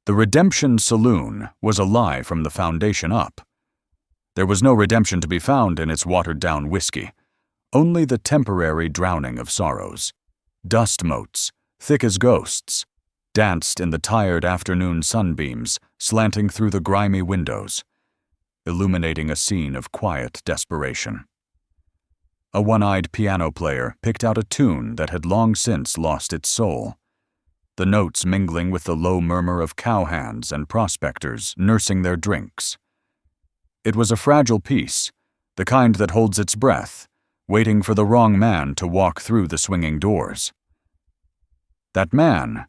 The Redemption Saloon was a lie from the foundation up. There was no redemption to be found in its watered-down whiskey, only the temporary drowning of sorrows. Dust motes, thick as ghosts, danced in the tired afternoon sunbeams slanting through the grimy windows, illuminating a scene of quiet desperation. A one-eyed piano player picked out a tune that had long since lost its soul, the notes mingling with the low murmur of cowhands and prospectors nursing their drinks. It was a fragile piece, the kind that holds its breath, waiting for the wrong man to walk through the swinging doors. That man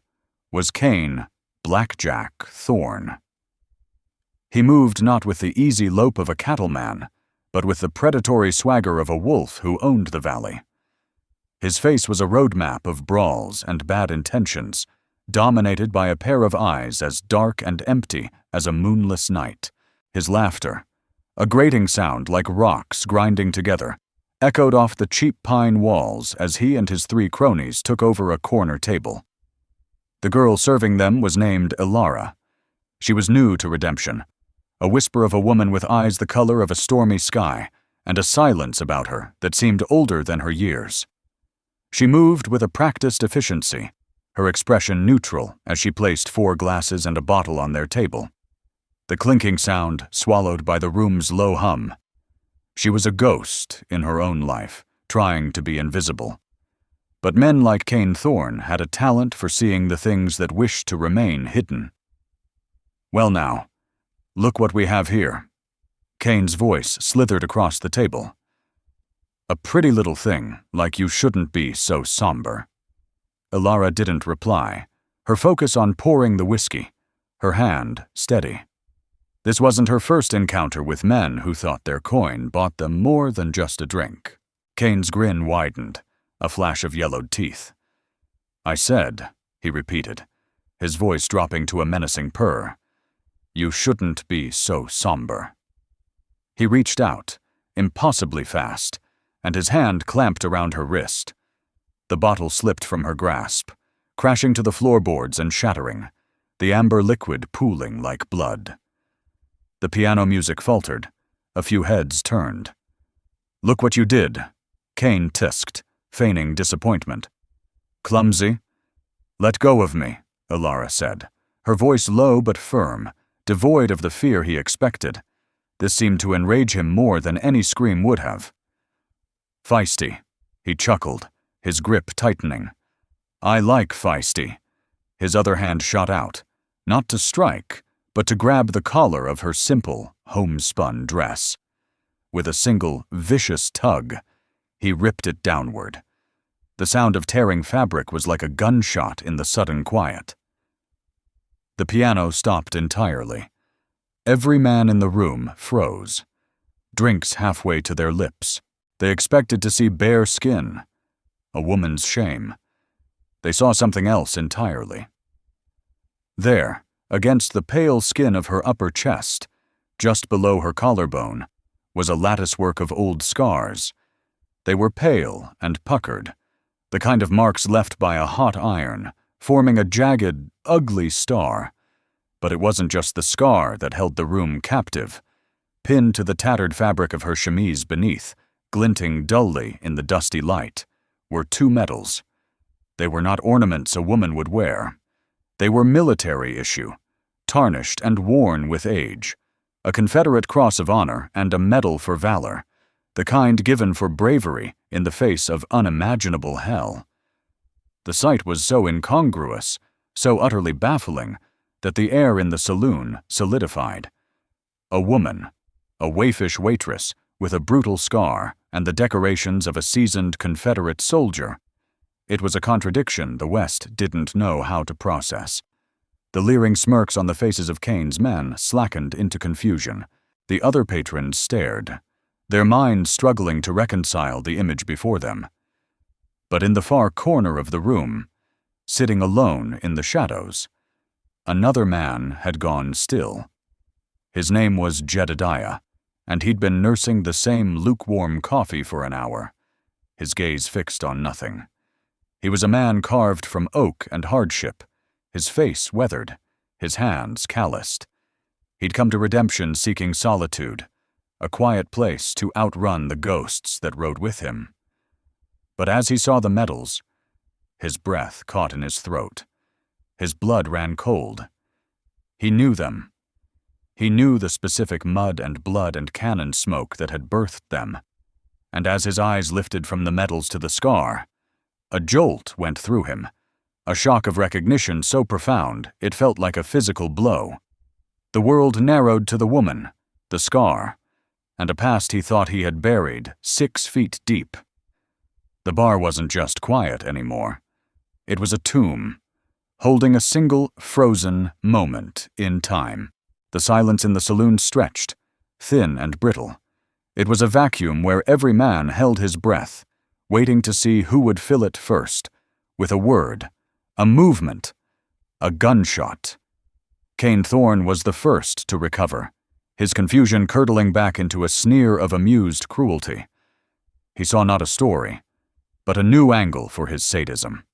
was Cain Blackjack Thorne. He moved not with the easy lope of a cattleman, but with the predatory swagger of a wolf who owned the valley. His face was a roadmap of brawls and bad intentions, dominated by a pair of eyes as dark and empty as a moonless night. His laughter, a grating sound like rocks grinding together, echoed off the cheap pine walls as he and his 3 cronies took over a corner table. The girl serving them was named Ilara. She was new to redemption, a whisper of a woman with eyes the color of a stormy sky, and a silence about her that seemed older than her years. She moved with a practiced efficiency, her expression neutral as she placed 4 glasses and a bottle on their table. The clinking sound swallowed by the room's low hum. She was a ghost in her own life, trying to be invisible. But men like Cain Thorne had a talent for seeing the things that wished to remain hidden. "Well now, look what we have here." Cain's voice slithered across the table. "A pretty little thing, like you shouldn't be so somber." Ilara didn't reply, her focus on pouring the whiskey, her hand steady. This wasn't her first encounter with men who thought their coin bought them more than just a drink. Cain's grin widened, a flash of yellowed teeth. "I said," he repeated, his voice dropping to a menacing purr, "you shouldn't be so somber." He reached out, impossibly fast, and his hand clamped around her wrist. The bottle slipped from her grasp, crashing to the floorboards and shattering, the amber liquid pooling like blood. The piano music faltered. A few heads turned. "Look what you did," Cain tisked, feigning disappointment. "Clumsy?" "Let go of me," Ilara said, her voice low but firm, devoid of the fear he expected. This seemed to enrage him more than any scream would have. "Feisty," he chuckled, his grip tightening. "I like feisty." His other hand shot out, not to strike, but to grab the collar of her simple, homespun dress. With a single, vicious tug, he ripped it downward. The sound of tearing fabric was like a gunshot in the sudden quiet. The piano stopped entirely. Every man in the room froze, drinks halfway to their lips. They expected to see bare skin, a woman's shame. They saw something else entirely. There, against the pale skin of her upper chest, just below her collarbone, was a latticework of old scars. They were pale and puckered, the kind of marks left by a hot iron, forming a jagged, ugly star. But it wasn't just the scar that held the room captive. Pinned to the tattered fabric of her chemise beneath, glinting dully in the dusty light, were 2 medals. They were not ornaments a woman would wear. They were military issue, tarnished and worn with age, a Confederate Cross of Honor and a Medal for Valor, the kind given for bravery in the face of unimaginable hell. The sight was so incongruous, so utterly baffling, that the air in the saloon solidified. A woman, a waifish waitress with a brutal scar and the decorations of a seasoned Confederate soldier. It was a contradiction the West didn't know how to process. The leering smirks on the faces of Cain's men slackened into confusion. The other patrons stared, their minds struggling to reconcile the image before them. But in the far corner of the room, sitting alone in the shadows, another man had gone still. His name was Jedediah, and he'd been nursing the same lukewarm coffee for an hour, his gaze fixed on nothing. He was a man carved from oak and hardship, his face weathered, his hands calloused. He'd come to redemption seeking solitude, a quiet place to outrun the ghosts that rode with him. But as he saw the medals, his breath caught in his throat. His blood ran cold. He knew them. He knew the specific mud and blood and cannon smoke that had birthed them. And as his eyes lifted from the medals to the scar, a jolt went through him, a shock of recognition so profound it felt like a physical blow. The world narrowed to the woman, the scar, and a past he thought he had buried 6 feet deep. The bar wasn't just quiet anymore. It was a tomb, holding a single frozen moment in time. The silence in the saloon stretched, thin and brittle. It was a vacuum where every man held his breath, waiting to see who would fill it first, with a word, a movement, a gunshot. Kane Thorne was the first to recover, his confusion curdling back into a sneer of amused cruelty. He saw not a story, but a new angle for his sadism.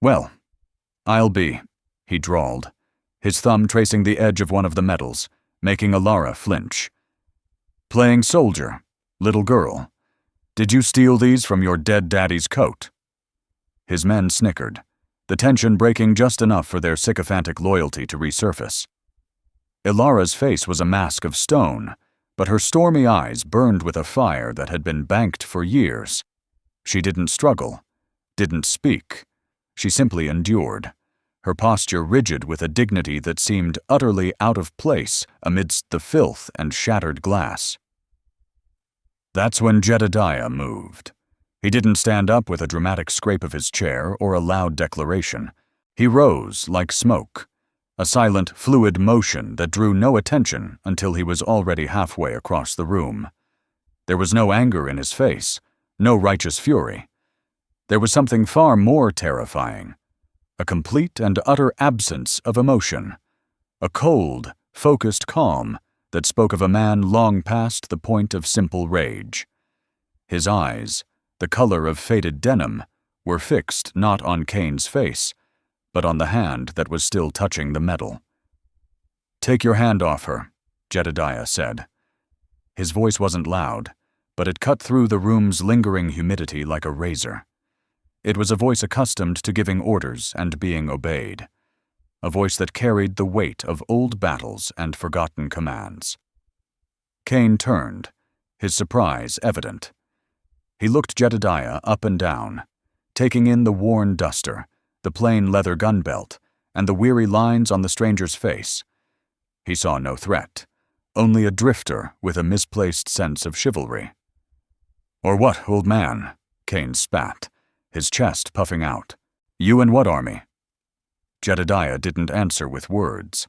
"Well, I'll be," he drawled, his thumb tracing the edge of one of the medals, making Alara flinch. "Playing soldier, little girl. Did you steal these from your dead daddy's coat?" His men snickered, the tension breaking just enough for their sycophantic loyalty to resurface. Ilara's face was a mask of stone, but her stormy eyes burned with a fire that had been banked for years. She didn't struggle, didn't speak. She simply endured, her posture rigid with a dignity that seemed utterly out of place amidst the filth and shattered glass. That's when Jedediah moved. He didn't stand up with a dramatic scrape of his chair or a loud declaration. He rose like smoke, a silent, fluid motion that drew no attention until he was already halfway across the room. There was no anger in his face, no righteous fury. There was something far more terrifying, a complete and utter absence of emotion, a cold, focused calm that spoke of a man long past the point of simple rage. His eyes, the color of faded denim, were fixed not on Kane's face, but on the hand that was still touching the medal. "Take your hand off her," Jedediah said. His voice wasn't loud, but it cut through the room's lingering humidity like a razor. It was a voice accustomed to giving orders and being obeyed, a voice that carried the weight of old battles and forgotten commands. Kane turned, his surprise evident. He looked Jedediah up and down, taking in the worn duster, the plain leather gun belt, and the weary lines on the stranger's face. He saw no threat, only a drifter with a misplaced sense of chivalry. "Or what, old man?" Kane spat, his chest puffing out. "You and what army?" Jedediah didn't answer with words.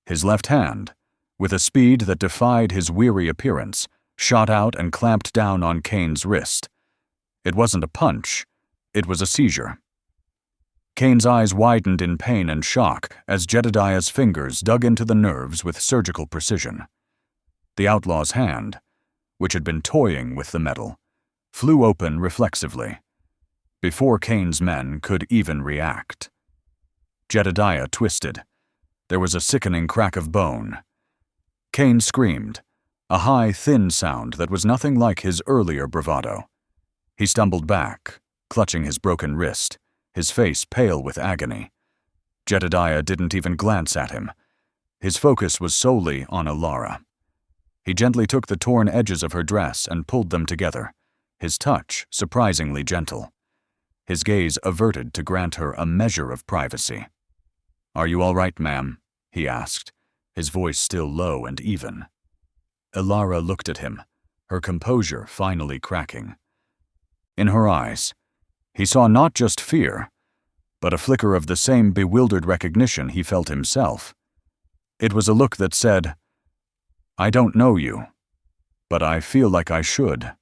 His left hand, with a speed that defied his weary appearance, shot out and clamped down on Kane's wrist. It wasn't a punch, it was a seizure. Kane's eyes widened in pain and shock as Jedediah's fingers dug into the nerves with surgical precision. The outlaw's hand, which had been toying with the metal, flew open reflexively, before Kane's men could even react. Jedediah twisted. There was a sickening crack of bone. Kane screamed, a high, thin sound that was nothing like his earlier bravado. He stumbled back, clutching his broken wrist, his face pale with agony. Jedediah didn't even glance at him. His focus was solely on Alara. He gently took the torn edges of her dress and pulled them together, his touch surprisingly gentle. His gaze averted to grant her a measure of privacy. "Are you all right, ma'am?" he asked, his voice still low and even. Alara looked at him, her composure finally cracking. In her eyes, he saw not just fear, but a flicker of the same bewildered recognition he felt himself. It was a look that said, "I don't know you, but I feel like I should."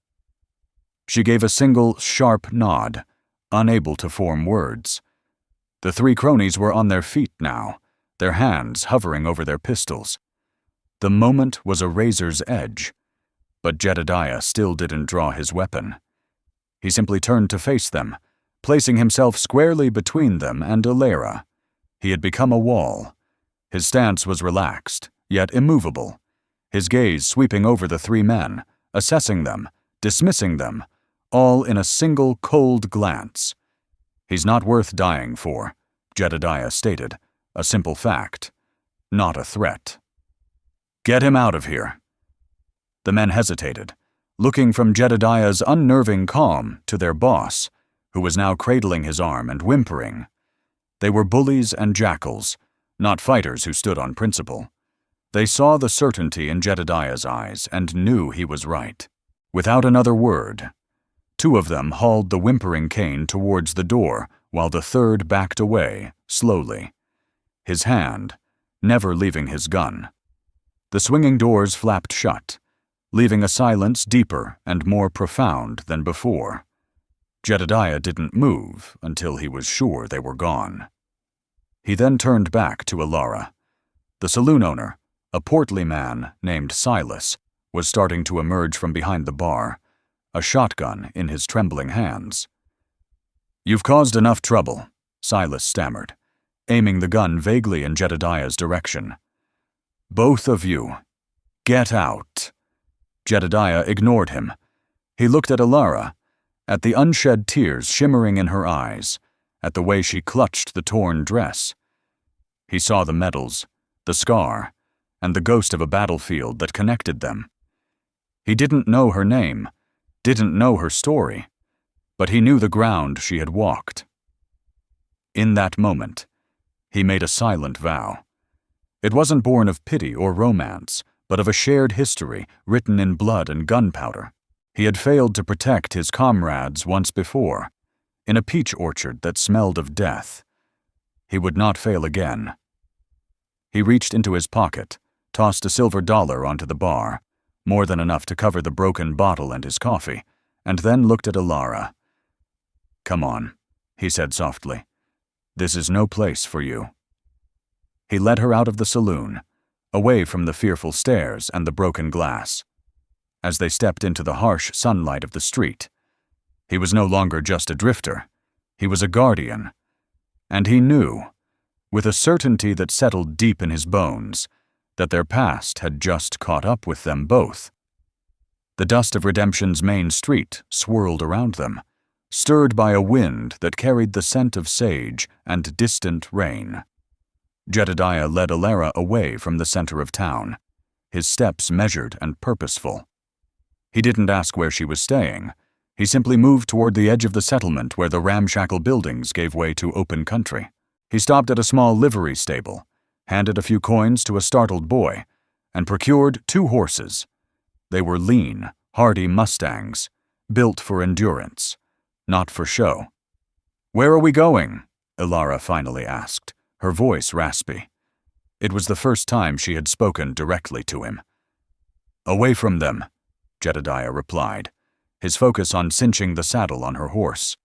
She gave a single, sharp nod, unable to form words. The three cronies were on their feet now, their hands hovering over their pistols. The moment was a razor's edge, but Jedediah still didn't draw his weapon. He simply turned to face them, placing himself squarely between them and Alara. He had become a wall, His stance was relaxed, yet immovable, his gaze sweeping over the three men, assessing them, dismissing them, all in a single cold glance. "He's not worth dying for," Jedediah stated, a simple fact, not a threat. "Get him out of here." The men hesitated, looking from Jedediah's unnerving calm to their boss, who was now cradling his arm and whimpering. They were bullies and jackals, not fighters who stood on principle. They saw the certainty in Jedediah's eyes and knew he was right. Without another word, two of them hauled the whimpering Cain towards the door while the third backed away, slowly, his hand never leaving his gun. The swinging doors flapped shut, leaving a silence deeper and more profound than before. Jedediah didn't move until he was sure they were gone. He then turned back to Alara. The saloon owner, a portly man named Silas, was starting to emerge from behind the bar, a shotgun in his trembling hands. "You've caused enough trouble," Silas stammered, aiming the gun vaguely in Jedediah's direction. "Both of you, get out." Jedediah ignored him. He looked at Alara, at the unshed tears shimmering in her eyes, at the way she clutched the torn dress. He saw the medals, the scar, and the ghost of a battlefield that connected them. He didn't know her name, didn't know her story, but he knew the ground she had walked. In that moment, he made a silent vow. It wasn't born of pity or romance, but of a shared history written in blood and gunpowder. He had failed to protect his comrades once before, in a peach orchard that smelled of death. He would not fail again. He reached into his pocket, tossed a silver dollar onto the bar, more than enough to cover the broken bottle and his coffee, and then looked at Alara. "Come on," he said softly. "This is no place for you." He led her out of the saloon, away from the fearful stares and the broken glass. As they stepped into the harsh sunlight of the street, he was no longer just a drifter, he was a guardian. And he knew, with a certainty that settled deep in his bones, that their past had just caught up with them both. The dust of Redemption's main street swirled around them, stirred by a wind that carried the scent of sage and distant rain. Jedediah led Alara away from the center of town, his steps measured and purposeful. He didn't ask where she was staying. He simply moved toward the edge of the settlement where the ramshackle buildings gave way to open country. He stopped at a small livery stable, handed a few coins to a startled boy, and procured 2 horses. They were lean, hardy mustangs, built for endurance, not for show. "Where are we going?" Alara finally asked, her voice raspy. It was the first time she had spoken directly to him. "Away from them," Jedediah replied, his focus on cinching the saddle on her horse.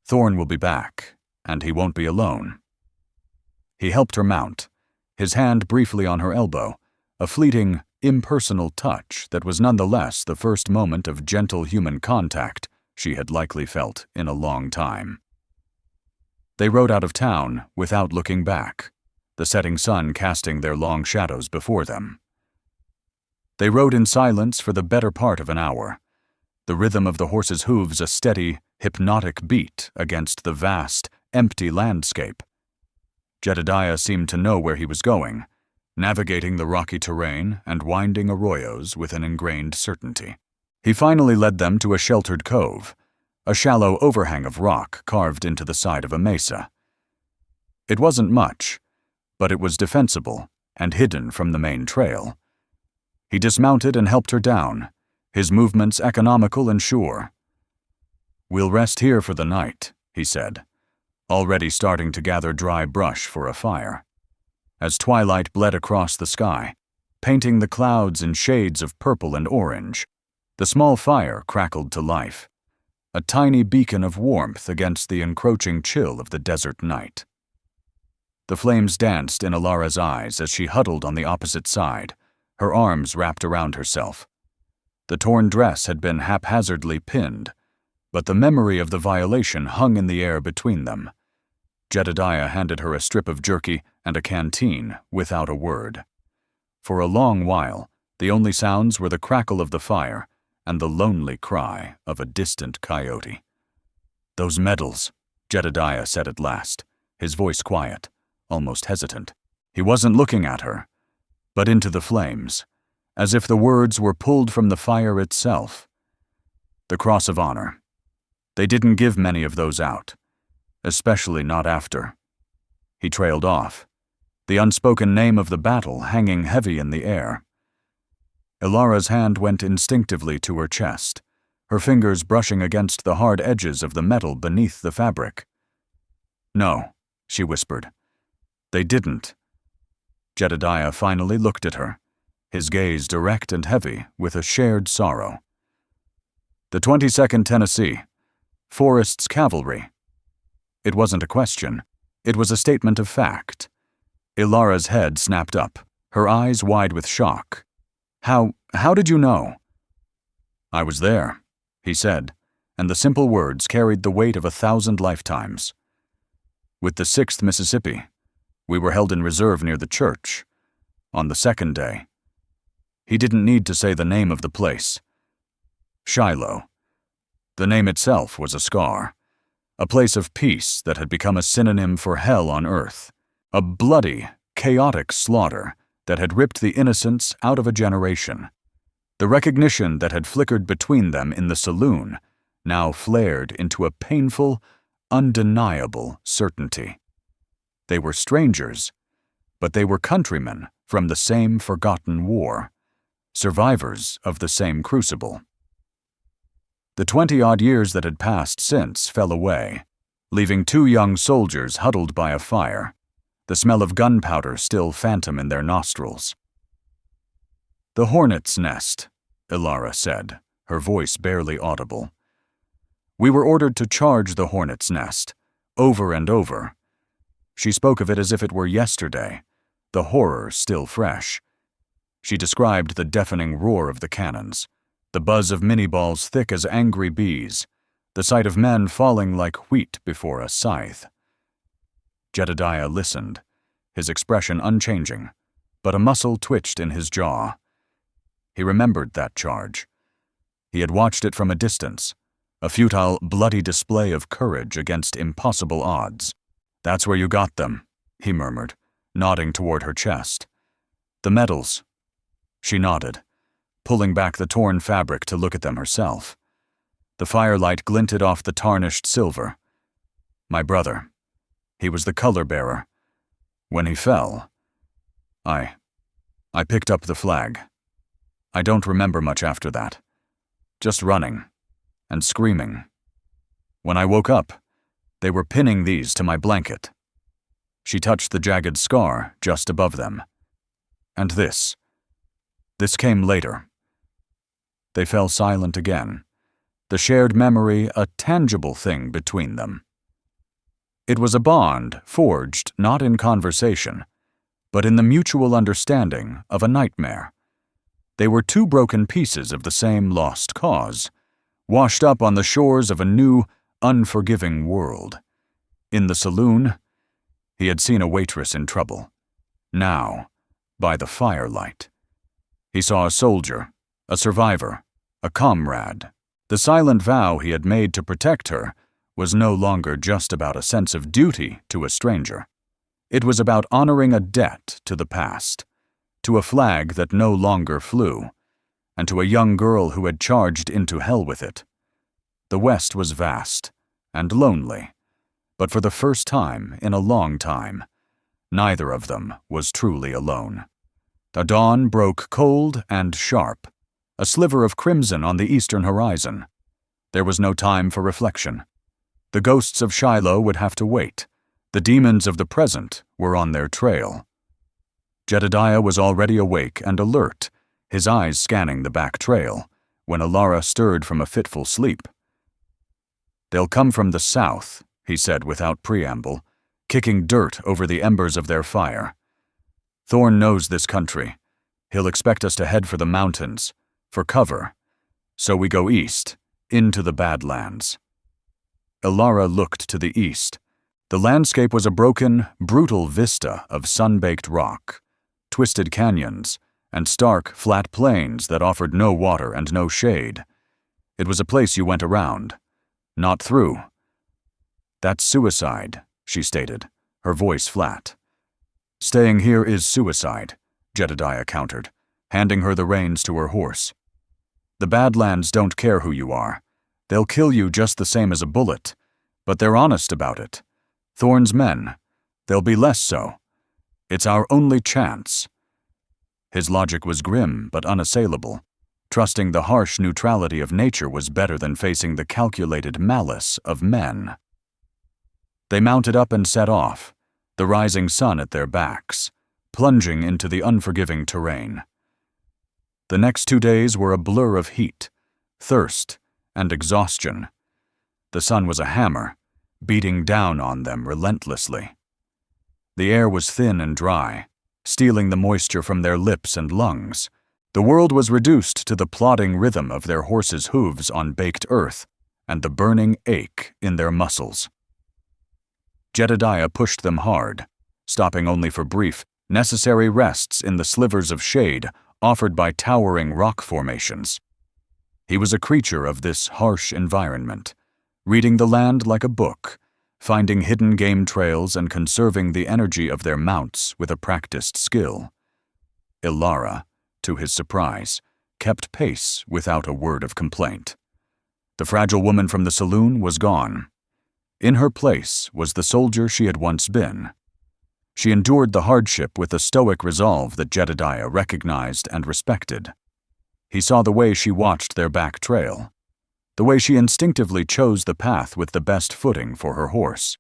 "Thorn will be back, and he won't be alone." He helped her mount, his hand briefly on her elbow, a fleeting, impersonal touch that was nonetheless the first moment of gentle human contact she had likely felt in a long time. They rode out of town without looking back, the setting sun casting their long shadows before them. They rode in silence for the better part of an hour, the rhythm of the horses' hooves a steady, hypnotic beat against the vast, empty landscape. Jedediah seemed to know where he was going, navigating the rocky terrain and winding arroyos with an ingrained certainty. He finally led them to a sheltered cove, a shallow overhang of rock carved into the side of a mesa. It wasn't much, but it was defensible and hidden from the main trail. He dismounted and helped her down, his movements economical and sure. "We'll rest here for the night," he said, already starting to gather dry brush for a fire. As twilight bled across the sky, painting the clouds in shades of purple and orange, the small fire crackled to life, a tiny beacon of warmth against the encroaching chill of the desert night. The flames danced in Alara's eyes as she huddled on the opposite side, her arms wrapped around herself. The torn dress had been haphazardly pinned, but the memory of the violation hung in the air between them. Jedediah handed her a strip of jerky and a canteen without a word. For a long while, the only sounds were the crackle of the fire and the lonely cry of a distant coyote. "Those medals," Jedediah said at last, his voice quiet, almost hesitant. He wasn't looking at her, but into the flames, as if the words were pulled from the fire itself. "The Cross of Honor. They didn't give many of those out, especially not after." He trailed off, the unspoken name of the battle hanging heavy in the air. Ilara's hand went instinctively to her chest, her fingers brushing against the hard edges of the metal beneath the fabric. "No," she whispered. "They didn't." Jedediah finally looked at her, his gaze direct and heavy with a shared sorrow. "The 22nd Tennessee, Forrest's cavalry." It wasn't a question. It was a statement of fact. Ilara's head snapped up, her eyes wide with shock. How did you know?" "I was there," he said, and the simple words carried the weight of 1,000 lifetimes. "With the 6th Mississippi, we were held in reserve near the church. On the second day." He didn't need to say the name of the place. Shiloh. The name itself was a scar. A place of peace that had become a synonym for hell on earth. A bloody, chaotic slaughter that had ripped the innocents out of a generation. The recognition that had flickered between them in the saloon now flared into a painful, undeniable certainty. They were strangers, but they were countrymen from the same forgotten war, survivors of the same crucible. The 20-odd years that had passed since fell away, leaving 2 young soldiers huddled by a fire, the smell of gunpowder still phantom in their nostrils. "The hornet's nest," Ilara said, her voice barely audible. "We were ordered to charge the hornet's nest, over and over." She spoke of it as if it were yesterday, the horror still fresh. She described the deafening roar of the cannons, the buzz of mini-balls thick as angry bees, the sight of men falling like wheat before a scythe. Jedediah listened, his expression unchanging, but a muscle twitched in his jaw. He remembered that charge. He had watched it from a distance, a futile, bloody display of courage against impossible odds. "That's where you got them," he murmured, nodding toward her chest. "The medals." She nodded, pulling back the torn fabric to look at them herself. The firelight glinted off the tarnished silver. "My brother. He was the color-bearer. When he fell, I picked up the flag. I don't remember much after that. Just running and screaming. When I woke up, they were pinning these to my blanket." She touched the jagged scar just above them. "And this came later." They fell silent again, the shared memory a tangible thing between them. It was a bond forged not in conversation, but in the mutual understanding of a nightmare. They were 2 broken pieces of the same lost cause, washed up on the shores of a new, unforgiving world. In the saloon, he had seen a waitress in trouble. Now, by the firelight, he saw a soldier, a survivor, a comrade. The silent vow he had made to protect her was no longer just about a sense of duty to a stranger. It was about honoring a debt to the past, to a flag that no longer flew, and to a young girl who had charged into hell with it. The West was vast and lonely, but for the first time in a long time, neither of them was truly alone. The dawn broke cold and sharp, a sliver of crimson on the eastern horizon. There was no time for reflection. The ghosts of Shiloh would have to wait. The demons of the present were on their trail. Jedediah was already awake and alert, his eyes scanning the back trail, when Ilara stirred from a fitful sleep. "They'll come from the south," he said without preamble, kicking dirt over the embers of their fire. "Thorne knows this country. He'll expect us to head for the mountains, for cover. So we go east, into the Badlands." Ilara looked to the east, The landscape was a broken, brutal vista of sun-baked rock, twisted canyons, and stark, flat plains that offered no water and no shade. It was a place you went around, not through. "That's suicide," she stated, her voice flat. "Staying here is suicide," Jedediah countered, handing her the reins to her horse. "The Badlands don't care who you are. They'll kill you just the same as a bullet, but they're honest about it. Thorne's men, they'll be less so. It's our only chance." His logic was grim but unassailable. Trusting the harsh neutrality of nature was better than facing the calculated malice of men. They mounted up and set off, the rising sun at their backs, plunging into the unforgiving terrain. The next 2 days were a blur of heat, thirst, and exhaustion. The sun was a hammer, beating down on them relentlessly. The air was thin and dry, stealing the moisture from their lips and lungs. The world was reduced to the plodding rhythm of their horses' hooves on baked earth and the burning ache in their muscles. Jedediah pushed them hard, stopping only for brief, necessary rests in the slivers of shade offered by towering rock formations. He was a creature of this harsh environment, reading the land like a book, finding hidden game trails and conserving the energy of their mounts with a practiced skill. Ilara, to his surprise, kept pace without a word of complaint. The fragile woman from the saloon was gone. In her place was the soldier she had once been. She endured the hardship with a stoic resolve that Jedediah recognized and respected. He saw the way she watched their back trail, the way she instinctively chose the path with the best footing for her horse.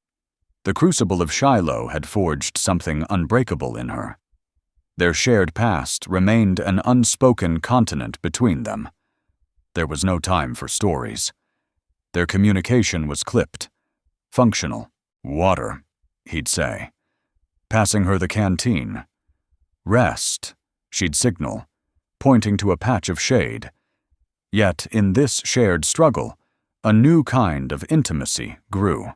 The crucible of Shiloh had forged something unbreakable in her. Their shared past remained an unspoken continent between them. There was no time for stories. Their communication was clipped, functional. "Water," he'd say, passing her the canteen. "Rest," she'd signal, pointing to a patch of shade. Yet, in this shared struggle, a new kind of intimacy grew.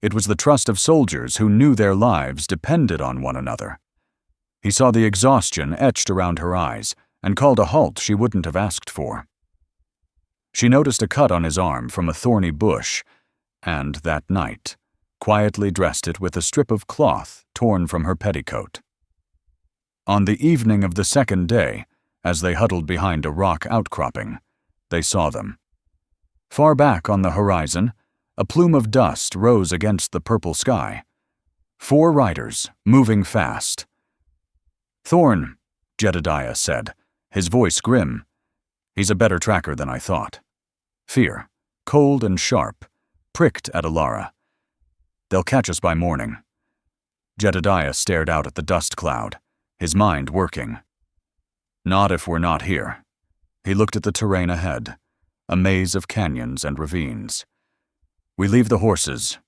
It was the trust of soldiers who knew their lives depended on one another. He saw the exhaustion etched around her eyes and called a halt she wouldn't have asked for. She noticed a cut on his arm from a thorny bush, and that night, quietly dressed it with a strip of cloth torn from her petticoat. On the evening of the second day, as they huddled behind a rock outcropping, they saw them. Far back on the horizon, a plume of dust rose against the purple sky. 4 riders, moving fast. "Thorne," Jedediah said, his voice grim. "He's a better tracker than I thought." Fear, cold and sharp, pricked at Ilara. "They'll catch us by morning." Jedediah stared out at the dust cloud, his mind working. "Not if we're not here." He looked at the terrain ahead, a maze of canyons and ravines. "We leave the horses.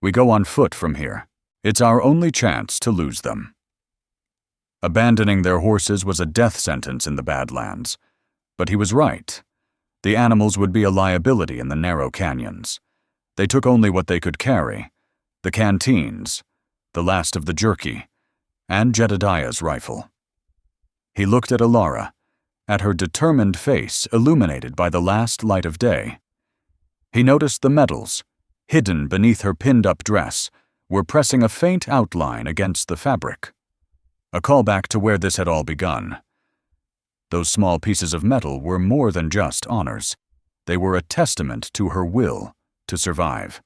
We go on foot from here. It's our only chance to lose them." Abandoning their horses was a death sentence in the Badlands, but he was right. The animals would be a liability in the narrow canyons. They took only what they could carry: the canteens, the last of the jerky, and Jedediah's rifle. He looked at Ilara, at her determined face illuminated by the last light of day. He noticed the medals, hidden beneath her pinned-up dress, were pressing a faint outline against the fabric. A callback to where this had all begun. Those small pieces of metal were more than just honors. They were a testament to her will to survive.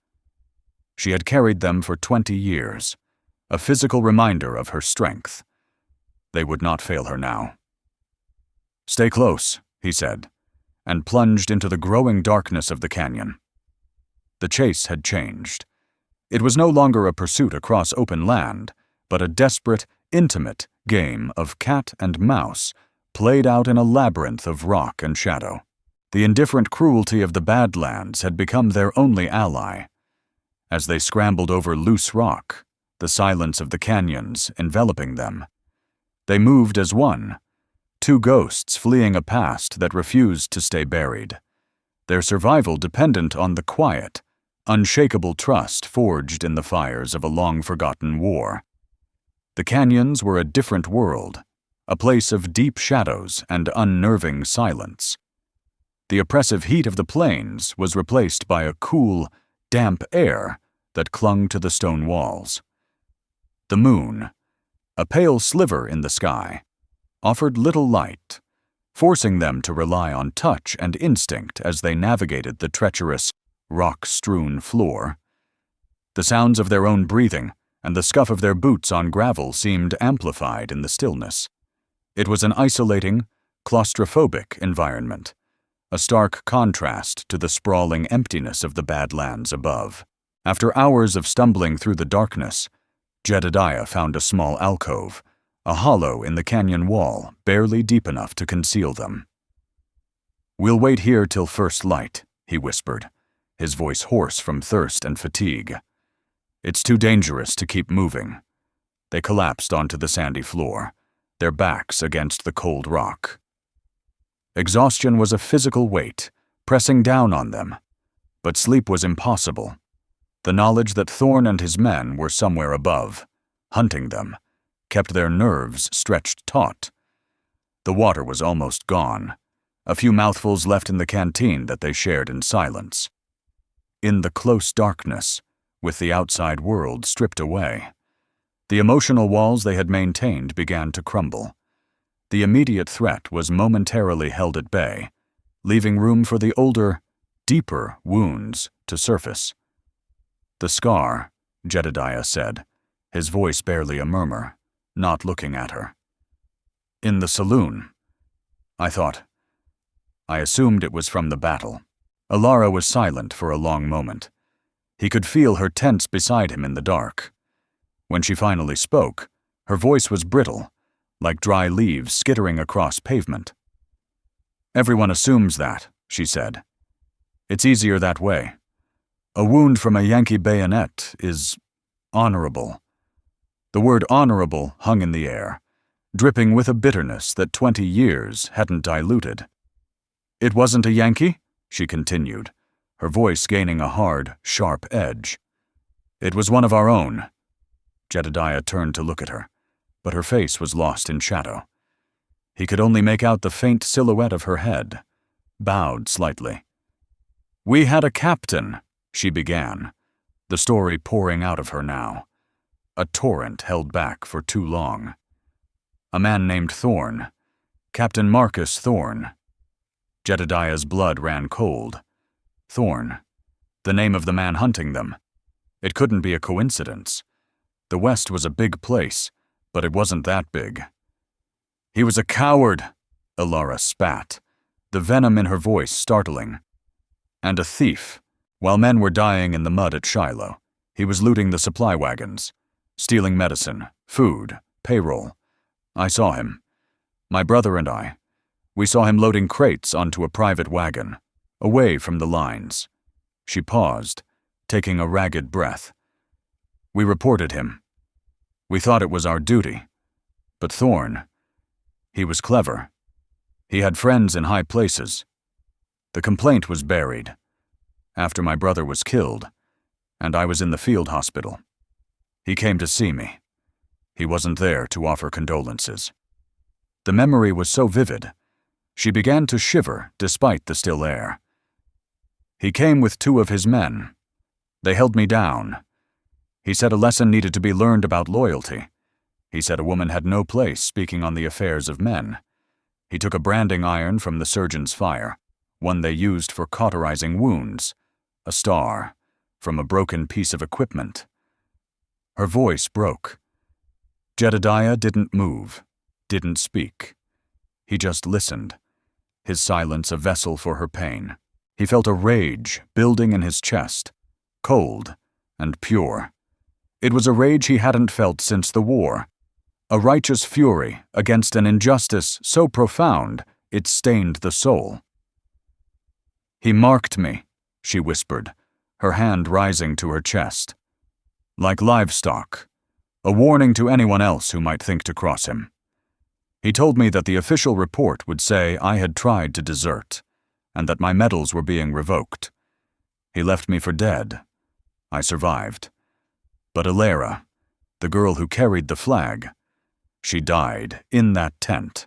She had carried them for 20 years, a physical reminder of her strength. They would not fail her now. "Stay close," he said, and plunged into the growing darkness of the canyon. The chase had changed. It was no longer a pursuit across open land, but a desperate, intimate game of cat and mouse played out in a labyrinth of rock and shadow. The indifferent cruelty of the Badlands had become their only ally. As they scrambled over loose rock, the silence of the canyons enveloping them, they moved as one, 2 ghosts fleeing a past that refused to stay buried, their survival dependent on the quiet, unshakable trust forged in the fires of a long-forgotten war. The canyons were a different world, a place of deep shadows and unnerving silence. The oppressive heat of the plains was replaced by a cool, damp air that clung to the stone walls. The moon, a pale sliver in the sky, offered little light, forcing them to rely on touch and instinct as they navigated the treacherous, rock-strewn floor. The sounds of their own breathing and the scuff of their boots on gravel seemed amplified in the stillness. It was an isolating, claustrophobic environment, a stark contrast to the sprawling emptiness of the Badlands above. After hours of stumbling through the darkness, Jedediah found a small alcove, a hollow in the canyon wall barely deep enough to conceal them. "We'll wait here till first light," he whispered, his voice hoarse from thirst and fatigue. "It's too dangerous to keep moving." They collapsed onto the sandy floor, their backs against the cold rock. Exhaustion was a physical weight, pressing down on them, but sleep was impossible. The knowledge that Thorn and his men were somewhere above, hunting them, kept their nerves stretched taut. The water was almost gone, a few mouthfuls left in the canteen that they shared in silence. In the close darkness, with the outside world stripped away, the emotional walls they had maintained began to crumble. The immediate threat was momentarily held at bay, leaving room for the older, deeper wounds to surface. "The scar," Jedediah said, his voice barely a murmur, not looking at her. "In the saloon. I assumed it was from the battle." Alara was silent for a long moment. He could feel her tense beside him in the dark. When she finally spoke, her voice was brittle, like dry leaves skittering across pavement. "Everyone assumes that," she said. "It's easier that way. A wound from a Yankee bayonet is honorable." The word honorable hung in the air, dripping with a bitterness that 20 years hadn't diluted. "It wasn't a Yankee?" she continued, her voice gaining a hard, sharp edge. "It was one of our own." Jedediah turned to look at her, but her face was lost in shadow. He could only make out the faint silhouette of her head, bowed slightly. "We had a captain," she began, the story pouring out of her now, a torrent held back for too long. "A man named Thorn, Captain Marcus Thorn." Jedediah's blood ran cold. Thorn, the name of the man hunting them. It couldn't be a coincidence. The West was a big place, but it wasn't that big. "He was a coward," Alara spat, the venom in her voice startling. "And a thief. While men were dying in the mud at Shiloh, he was looting the supply wagons, stealing medicine, food, payroll. I saw him. My brother and we saw him loading crates onto a private wagon, away from the lines." She paused, taking a ragged breath. "We reported him. We thought it was our duty. But Thorn, he was clever. He had friends in high places. The complaint was buried. After my brother was killed, and I was in the field hospital. He came to see me. He wasn't there to offer condolences." The memory was so vivid, she began to shiver despite the still air. "He came with 2 of his men. They held me down. He said a lesson needed to be learned about loyalty. He said a woman had no place speaking on the affairs of men. He took a branding iron from the surgeon's fire, one they used for cauterizing wounds, a star, from a broken piece of equipment." Her voice broke. Jedediah didn't move, didn't speak. He just listened, his silence a vessel for her pain. He felt a rage building in his chest, cold and pure. It was a rage he hadn't felt since the war, a righteous fury against an injustice so profound it stained the soul. "He marked me," she whispered, her hand rising to her chest. "Like livestock, a warning to anyone else who might think to cross him. He told me that the official report would say I had tried to desert, and that my medals were being revoked. He left me for dead, I survived. But Alara, the girl who carried the flag, she died in that tent.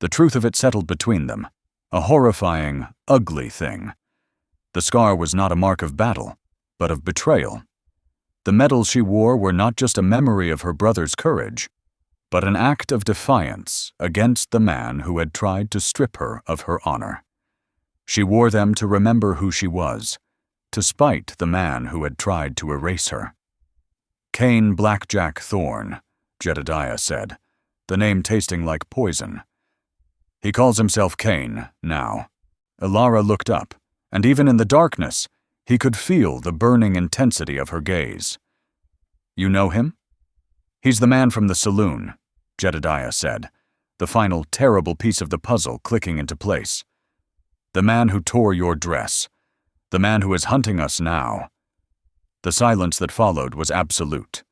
The truth of it settled between them, a horrifying, ugly thing. The scar was not a mark of battle, but of betrayal. The medals she wore were not just a memory of her brother's courage, but an act of defiance against the man who had tried to strip her of her honor. She wore them to remember who she was, to spite the man who had tried to erase her. Cain Blackjack Thorne, Jedediah said, the name tasting like poison. He calls himself Cain now. Alara looked up, and even in the darkness, he could feel the burning intensity of her gaze. You know him? He's the man from the saloon, Jedediah said, the final terrible piece of the puzzle clicking into place. The man who tore your dress. The man who is hunting us now. The silence that followed was absolute.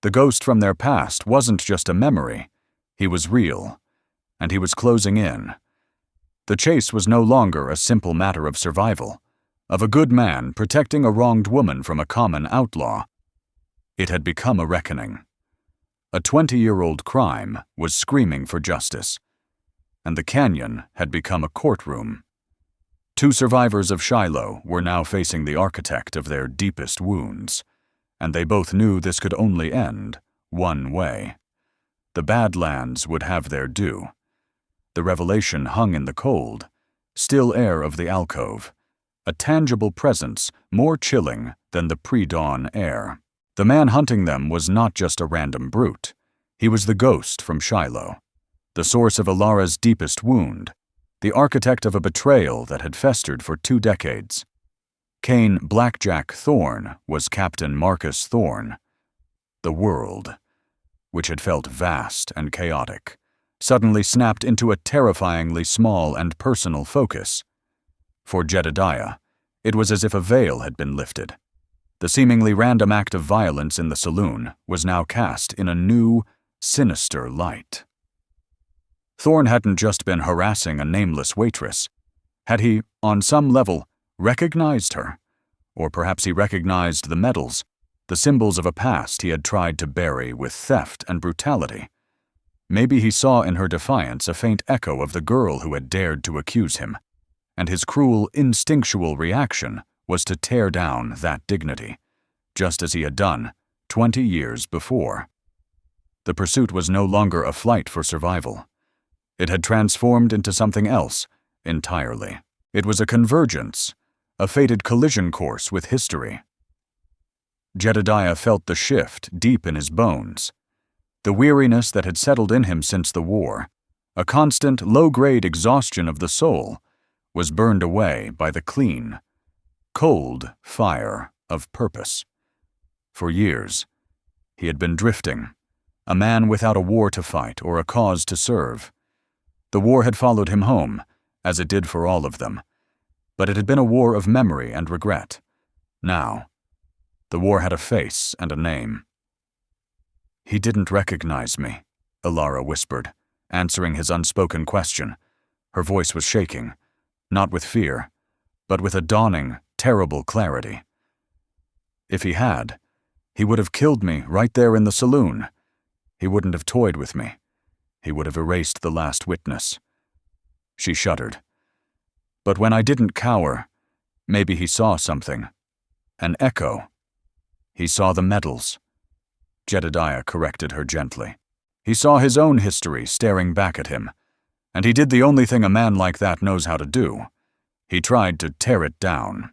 The ghost from their past wasn't just a memory. He was real, and he was closing in. The chase was no longer a simple matter of survival, of a good man protecting a wronged woman from a common outlaw. It had become a reckoning. A 20-year-old crime was screaming for justice, and the canyon had become a courtroom. Two survivors of Shiloh were now facing the architect of their deepest wounds, and they both knew this could only end one way. The Badlands would have their due. The revelation hung in the cold, still air of the alcove, a tangible presence more chilling than the pre-dawn air. The man hunting them was not just a random brute. He was the ghost from Shiloh, the source of Alara's deepest wound, the architect of a betrayal that had festered for 2 decades. Cain Blackjack Thorne was Captain Marcus Thorne. The world, which had felt vast and chaotic, suddenly snapped into a terrifyingly small and personal focus. For Jedediah, it was as if a veil had been lifted. The seemingly random act of violence in the saloon was now cast in a new, sinister light. Thorne hadn't just been harassing a nameless waitress. Had he, on some level, recognized her? Or perhaps he recognized the medals, the symbols of a past he had tried to bury with theft and brutality. Maybe he saw in her defiance a faint echo of the girl who had dared to accuse him, and his cruel, instinctual reaction was to tear down that dignity, just as he had done 20 years before. The pursuit was no longer a flight for survival. It had transformed into something else entirely. It was a convergence, a fated collision course with history. Jedediah felt the shift deep in his bones. The weariness that had settled in him since the war, a constant low-grade exhaustion of the soul, was burned away by the clean, cold fire of purpose. For years, he had been drifting, a man without a war to fight or a cause to serve. The war had followed him home, as it did for all of them, but it had been a war of memory and regret. Now, the war had a face and a name. He didn't recognize me, Alara whispered, answering his unspoken question. Her voice was shaking, not with fear, but with a dawning, terrible clarity. If he had, he would have killed me right there in the saloon. He wouldn't have toyed with me. He would have erased the last witness. She shuddered. But when I didn't cower, maybe he saw something. An echo. He saw the medals. Jedediah corrected her gently. He saw his own history staring back at him, and he did the only thing a man like that knows how to do. He tried to tear it down.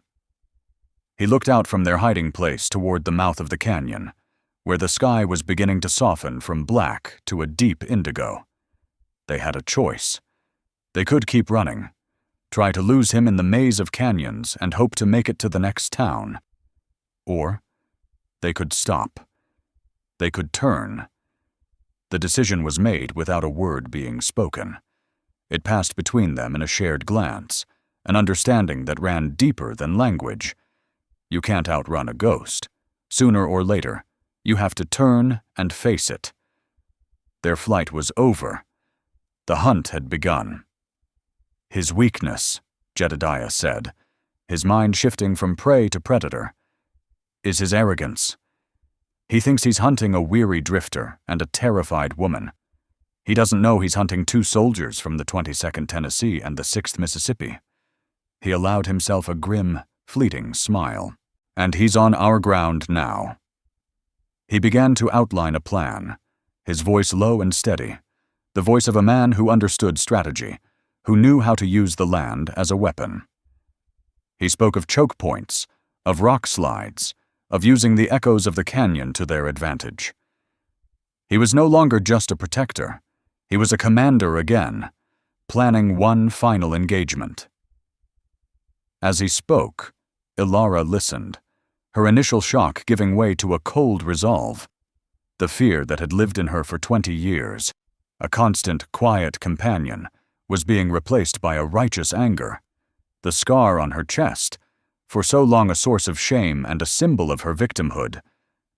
He looked out from their hiding place toward the mouth of the canyon, where the sky was beginning to soften from black to a deep indigo. They had a choice. They could keep running, try to lose him in the maze of canyons and hope to make it to the next town. Or they could stop. They could turn. The decision was made without a word being spoken. It passed between them in a shared glance, an understanding that ran deeper than language. You can't outrun a ghost. Sooner or later, you have to turn and face it. Their flight was over. The hunt had begun. His weakness, Jedediah said, his mind shifting from prey to predator. is his arrogance. He thinks he's hunting a weary drifter and a terrified woman. He doesn't know he's hunting 2 soldiers from the 22nd Tennessee and the 6th Mississippi. He allowed himself a grim, fleeting smile. And he's on our ground now. He began to outline a plan, his voice low and steady, the voice of a man who understood strategy, who knew how to use the land as a weapon. He spoke of choke points, of rock slides, of using the echoes of the canyon to their advantage. He was no longer just a protector. He was a commander again, planning one final engagement. As he spoke, Ilara listened, her initial shock giving way to a cold resolve. The fear that had lived in her for 20 years, a constant, quiet companion, was being replaced by a righteous anger. The scar on her chest, for so long a source of shame and a symbol of her victimhood,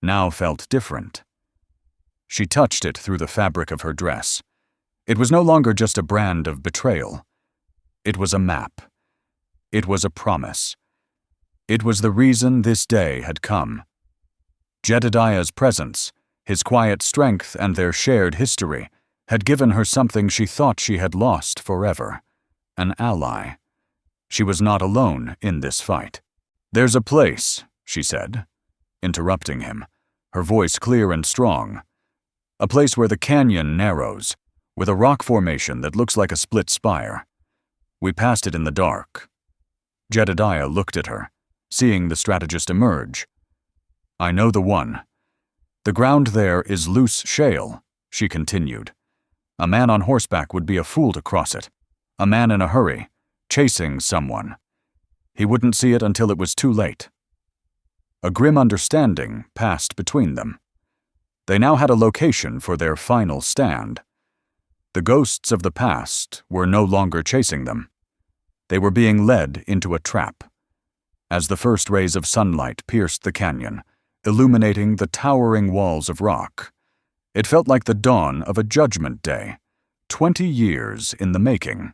now felt different. She touched it through the fabric of her dress. It was no longer just a brand of betrayal. It was a map. It was a promise. It was the reason this day had come. Jedediah's presence, his quiet strength and their shared history, had given her something she thought she had lost forever, an ally. She was not alone in this fight. "There's a place," she said, interrupting him, her voice clear and strong. "A place where the canyon narrows, with a rock formation that looks like a split spire. We passed it in the dark." Jedediah looked at her, seeing the strategist emerge. "I know the one. The ground there is loose shale," she continued. "A man on horseback would be a fool to cross it. A man in a hurry, chasing someone. He wouldn't see it until it was too late." A grim understanding passed between them. They now had a location for their final stand. The ghosts of the past were no longer chasing them. They were being led into a trap. As the first rays of sunlight pierced the canyon, illuminating the towering walls of rock, it felt like the dawn of a judgment day, 20 years in the making.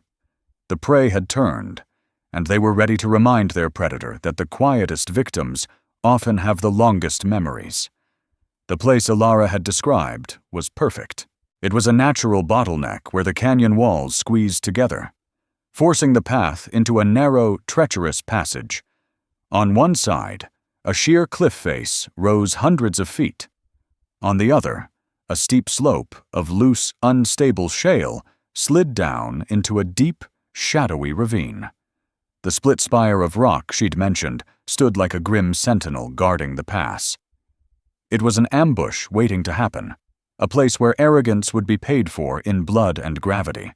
The prey had turned, and they were ready to remind their predator that the quietest victims often have the longest memories. The place Ilara had described was perfect. It was a natural bottleneck where the canyon walls squeezed together, forcing the path into a narrow, treacherous passage. On one side, a sheer cliff face rose hundreds of feet. On the other, a steep slope of loose, unstable shale slid down into a deep, shadowy ravine. The split spire of rock she'd mentioned stood like a grim sentinel guarding the pass. It was an ambush waiting to happen, a place where arrogance would be paid for in blood and gravity.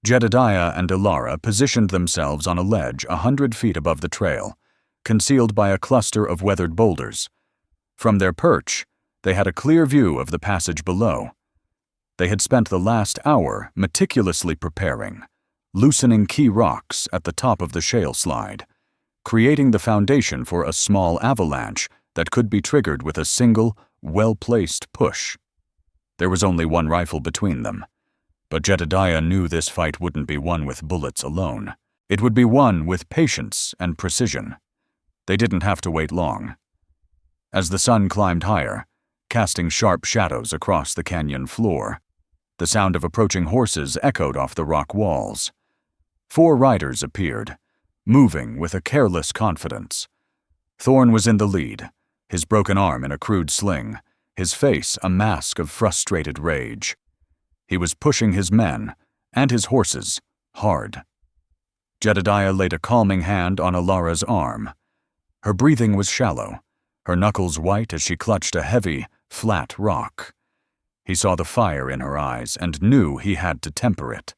Jedediah and Ilara positioned themselves on a ledge 100 feet above the trail, concealed by a cluster of weathered boulders. From their perch, they had a clear view of the passage below. They had spent the last hour meticulously preparing, loosening key rocks at the top of the shale slide, creating the foundation for a small avalanche that could be triggered with a single, well-placed push. There was only one rifle between them, but Jedediah knew this fight wouldn't be won with bullets alone. It would be won with patience and precision. They didn't have to wait long. As the sun climbed higher, casting sharp shadows across the canyon floor, the sound of approaching horses echoed off the rock walls. 4 riders appeared, moving with a careless confidence. Thorn was in the lead, his broken arm in a crude sling, his face a mask of frustrated rage. He was pushing his men, and his horses, hard. Jedediah laid a calming hand on Ilara's arm. Her breathing was shallow, her knuckles white as she clutched a heavy, flat rock. He saw the fire in her eyes and knew he had to temper it.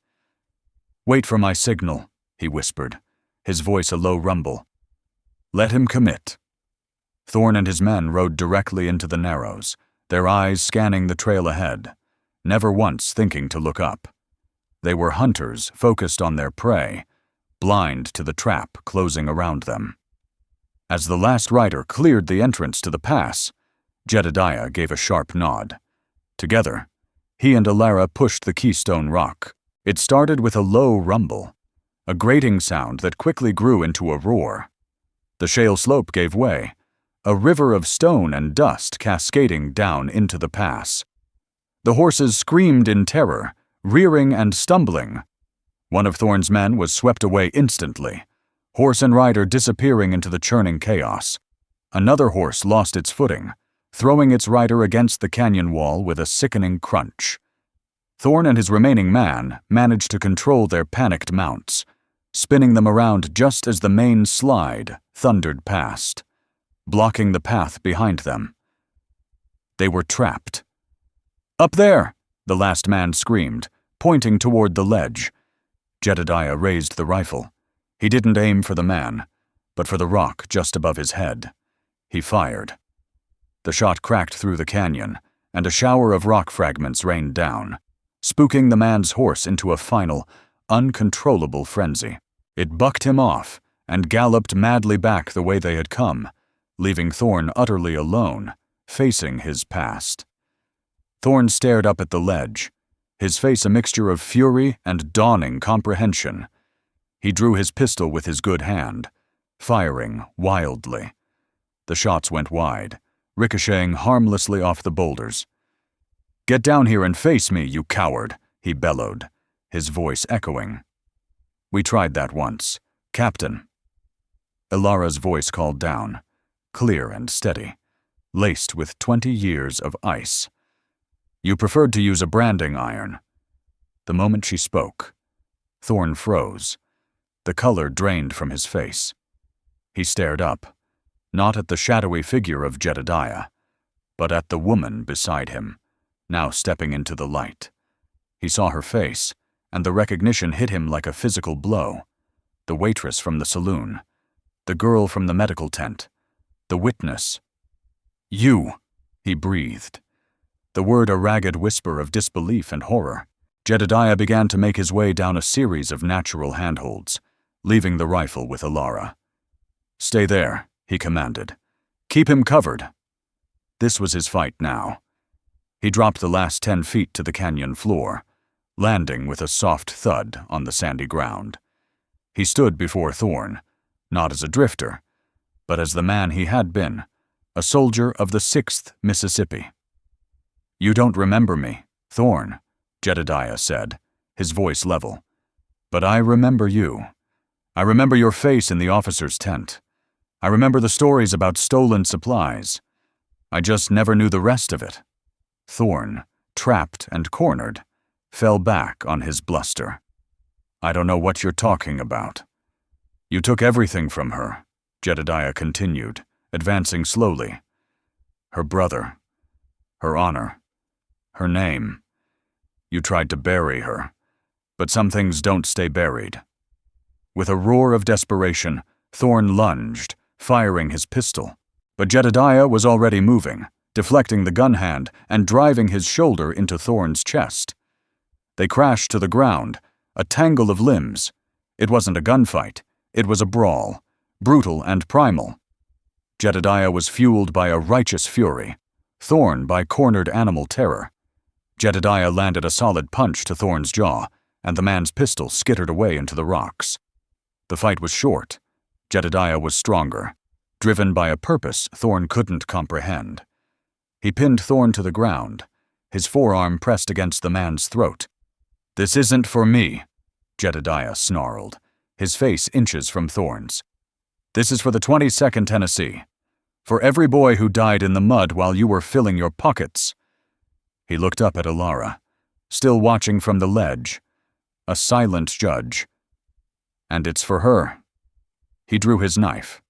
"Wait for my signal," he whispered, his voice a low rumble. "Let him commit." Thorn and his men rode directly into the narrows, their eyes scanning the trail ahead, never once thinking to look up. They were hunters focused on their prey, blind to the trap closing around them. As the last rider cleared the entrance to the pass, Jedediah gave a sharp nod. Together, he and Ilara pushed the keystone rock. It started with a low rumble, a grating sound that quickly grew into a roar. The shale slope gave way, a river of stone and dust cascading down into the pass. The horses screamed in terror, rearing and stumbling. One of Thorn's men was swept away instantly, horse and rider disappearing into the churning chaos. Another horse lost its footing, throwing its rider against the canyon wall with a sickening crunch. Thorn and his remaining man managed to control their panicked mounts, spinning them around just as the main slide thundered past, blocking the path behind them. They were trapped. "Up there!" the last man screamed, pointing toward the ledge. Jedediah raised the rifle. He didn't aim for the man, but for the rock just above his head. He fired. The shot cracked through the canyon, and a shower of rock fragments rained down, spooking the man's horse into a final, uncontrollable frenzy. It bucked him off and galloped madly back the way they had come, leaving Thorn utterly alone, facing his past. Thorn stared up at the ledge, his face a mixture of fury and dawning comprehension. He drew his pistol with his good hand, firing wildly. The shots went wide, ricocheting harmlessly off the boulders. "Get down here and face me, you coward," he bellowed, his voice echoing. "We tried that once, Captain." Ilara's voice called down, clear and steady, laced with 20 years of ice. "You preferred to use a branding iron." The moment she spoke, Thorn froze. The color drained from his face. He stared up, not at the shadowy figure of Jedediah, but at the woman beside him, now stepping into the light. He saw her face, and the recognition hit him like a physical blow. The waitress from the saloon, the girl from the medical tent, the witness. "You," he breathed, the word a ragged whisper of disbelief and horror. Jedediah began to make his way down a series of natural handholds, leaving the rifle with Ilara. "Stay there," he commanded. "Keep him covered." This was his fight now. He dropped the last 10 feet to the canyon floor, landing with a soft thud on the sandy ground. He stood before Thorn, not as a drifter, but as the man he had been, a soldier of the 6th Mississippi. "You don't remember me, Thorn," Jedediah said, his voice level. "But I remember you. I remember your face in the officer's tent. I remember the stories about stolen supplies. I just never knew the rest of it." Thorn, trapped and cornered, fell back on his bluster. "I don't know what you're talking about." "You took everything from her," Jedediah continued, advancing slowly. "Her brother, her honor, her name. You tried to bury her, but some things don't stay buried." With a roar of desperation, Thorn lunged, firing his pistol, but Jedediah was already moving, deflecting the gun hand and driving his shoulder into Thorn's chest. They crashed to the ground, a tangle of limbs. It wasn't a gunfight, it was a brawl, brutal and primal. Jedediah was fueled by a righteous fury, Thorn by cornered animal terror. Jedediah landed a solid punch to Thorn's jaw, and the man's pistol skittered away into the rocks. The fight was short. Jedediah was stronger, driven by a purpose Thorn couldn't comprehend. He pinned Thorn to the ground, his forearm pressed against the man's throat. "This isn't for me," Jedediah snarled, his face inches from Thorn's. "This is for the 22nd Tennessee. For every boy who died in the mud while you were filling your pockets." He looked up at Ilara, still watching from the ledge, a silent judge. "And it's for her." He drew his knife.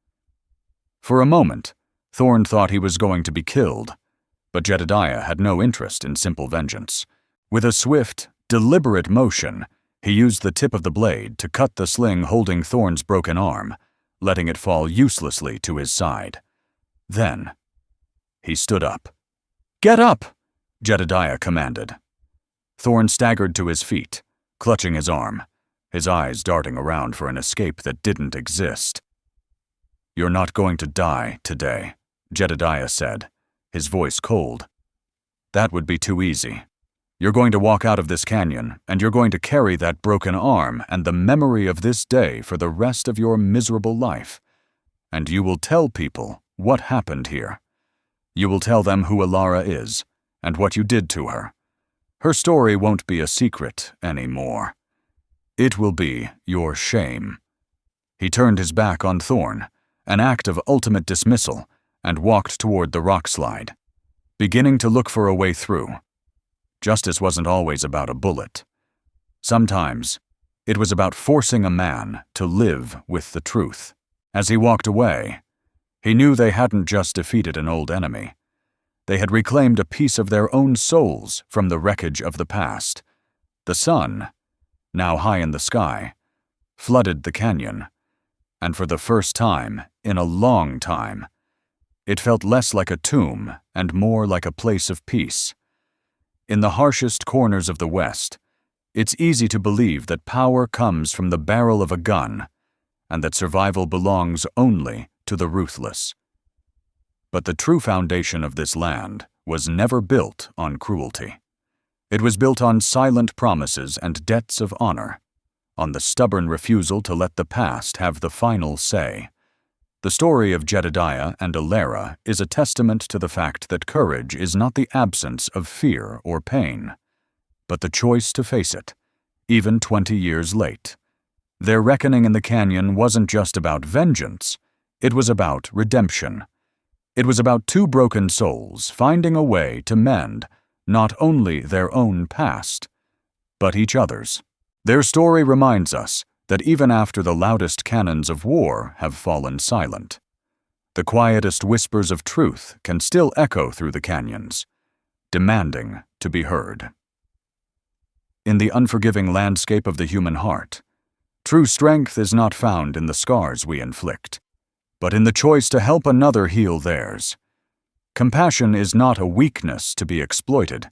For a moment, Thorn thought he was going to be killed, but Jedediah had no interest in simple vengeance. With a swift, deliberate motion, he used the tip of the blade to cut the sling holding Thorn's broken arm, letting it fall uselessly to his side. Then, he stood up. "Get up!" Jedediah commanded. Thorn staggered to his feet, clutching his arm, his eyes darting around for an escape that didn't exist. "You're not going to die today," Jedediah said, his voice cold. "That would be too easy. You're going to walk out of this canyon, and you're going to carry that broken arm and the memory of this day for the rest of your miserable life. And you will tell people what happened here. You will tell them who Alara is and what you did to her. Her story won't be a secret anymore. It will be your shame." He turned his back on Thorn, an act of ultimate dismissal, and walked toward the rock slide, beginning to look for a way through. Justice wasn't always about a bullet. Sometimes, it was about forcing a man to live with the truth. As he walked away, he knew they hadn't just defeated an old enemy. They had reclaimed a piece of their own souls from the wreckage of the past. The sun, now high in the sky, flooded the canyon, and for the first time in a long time, it felt less like a tomb and more like a place of peace. In the harshest corners of the West, it's easy to believe that power comes from the barrel of a gun and that survival belongs only to the ruthless. But the true foundation of this land was never built on cruelty. It was built on silent promises and debts of honor, on the stubborn refusal to let the past have the final say. The story of Jedediah and Alara is a testament to the fact that courage is not the absence of fear or pain, but the choice to face it, even 20 years late. Their reckoning in the canyon wasn't just about vengeance, it was about redemption. It was about two broken souls finding a way to mend not only their own past, but each other's. Their story reminds us that even after the loudest cannons of war have fallen silent, the quietest whispers of truth can still echo through the canyons, demanding to be heard. In the unforgiving landscape of the human heart, true strength is not found in the scars we inflict, but in the choice to help another heal theirs. Compassion is not a weakness to be exploited,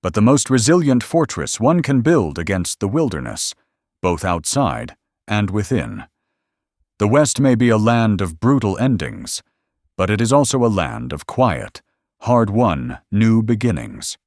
but the most resilient fortress one can build against the wilderness, both outside and within. The West may be a land of brutal endings, but it is also a land of quiet, hard-won new beginnings.